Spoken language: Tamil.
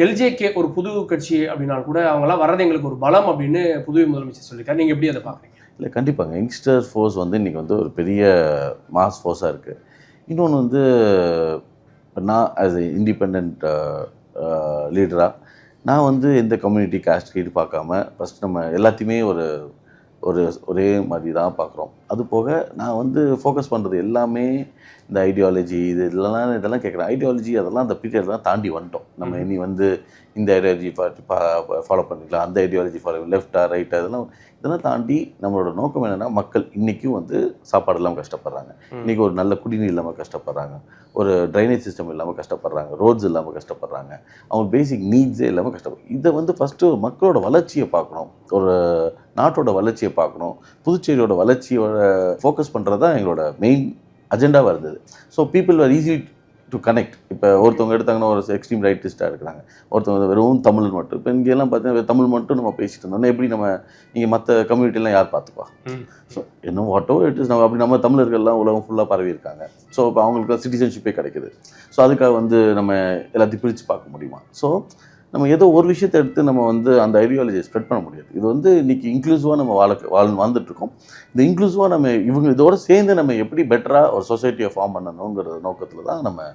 எல்ஜேகே ஒரு புது கட்சி அப்படின்னாலும் கூட அவங்களாம் வர்றது எங்களுக்கு ஒரு பலம் அப்படின்னு புதுவை முதலமைச்சர் சொல்லியிருக்காரு. நீங்கள் எப்படி அதை பார்க்குறீங்க? இல்லை, கண்டிப்பாங்க. யங்ஸ்டர் ஃபோர்ஸ் வந்து இன்றைக்கி வந்து ஒரு பெரிய மாஸ் ஃபோர்ஸாக இருக்குது. இன்னொன்று வந்து நான் ஆஸ் எ இண்டிபெண்ட் லீடராக நான் வந்து எந்த கம்யூனிட்டி காஸ்ட் கீடு பார்க்காம ஃபஸ்ட் நம்ம எல்லாத்தையுமே ஒரே மாதிரி தான் பார்க்குறோம். அது போக நான் வந்து ஃபோக்கஸ் பண்ணுறது எல்லாமே இந்த ஐடியாலஜி இதெல்லாம் கேட்குறேன். ஐடியாலஜி அதெல்லாம் அந்த பீரியட்லாம் தாண்டி வந்துட்டோம். நம்ம இனி வந்து இந்த ஐடியாலஜி ஃபாலோ பண்ணிக்கலாம், அந்த ஐடியாலஜி ஃபாலோ லெஃப்டா ரைட்டா இதெல்லாம் தாண்டி நம்மளோட நோக்கம் என்னென்னா, மக்கள் இன்றைக்கும் வந்து சாப்பாடு இல்லாமல் கஷ்டப்படுறாங்க, இன்றைக்கி ஒரு நல்ல குடிநீர் இல்லாமல் கஷ்டப்படுறாங்க, ஒரு ட்ரைனேஜ் சிஸ்டம் இல்லாமல் கஷ்டப்படுறாங்க, ரோட்ஸ் இல்லாமல் கஷ்டப்படுறாங்க, அவங்க பேசிக் நீட்ஸே இல்லாமல் கஷ்டப்படுறாங்க. இதை வந்து ஃபஸ்ட்டு மக்களோட வளர்ச்சியை பார்க்கணும், ஒரு நாட்டோட வளர்ச்சியை பார்க்கணும், புதுச்சேரியோட வளர்ச்சியோட ஃபோக்கஸ் பண்ணுறது தான் எங்களோட மெயின் அஜெண்டாவாக இருந்தது. So people are easy to connect. இப்போ ஒருத்தவங்க எடுத்தாங்கன்னா ஒரு எக்ஸ்ட்ரீம் ரைட்டிஸ்ட்டாக இருக்கிறாங்க, ஒருத்தவங்க வெறும் தமிழ் மட்டும். இப்போ இங்கெல்லாம் பார்த்தீங்கன்னா தமிழ் மட்டும் நம்ம பேசிட்டு இருந்தோம்னா எப்படி நீங்கள் மற்ற கம்யூனிட்டிலாம் யார் பார்த்துப்பா? ஸோ இன்னும் வாட்டோ இட் இஸ் நம்ம தமிழர்கள்லாம் உலகம் ஃபுல்லாக பரவி இருக்காங்க. ஸோ இப்போ அவங்களுக்கு சிட்டிசன்ஷிப்பே கிடைக்குது. ஸோ அதுக்காக வந்து நம்ம எல்லாத்தையும் பிரித்து பார்க்க முடியுமா? ஸோ நம்ம ஏதோ ஒரு விஷயத்தை எடுத்து நம்ம வந்து அந்த ஐடியாலஜியை ஸ்ப்ரெட் பண்ண முடியாது. இது வந்து இன்றைக்கி இன்க்ளூசிவாக நம்ம வாழ்ந்துட்டுருக்கோம். இந்த இன்க்ளூசிவாக நம்ம இதோடு சேர்ந்து நம்ம எப்படி பெட்டராக ஒரு சொசைட்டியை ஃபார்ம் பண்ணணுங்கிற நோக்கத்தில் தான் நம்ம